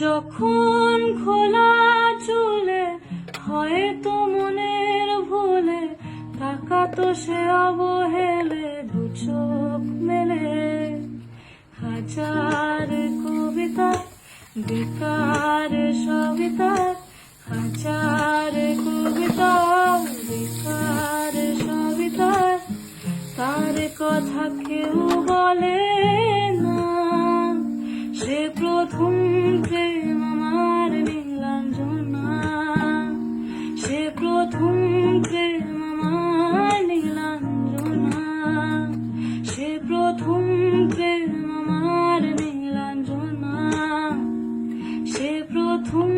যখন খোলা চুলে হয়তো মনের ভুলে তাকাতো সে অবহেলে দু চোখ মেলে। হাজার কবিতা বেকার সবিতা, হাজার কবিতা বেকার সবিতা, তার কথা কেউ বলে না। সে প্রথম প্রেম আমার নীলাঞ্জনা, সে প্রথম প্রেম আমার নীলাঞ্জনা, সে প্রথম প্রেম আমার নীলাঞ্জনা, সে প্রথম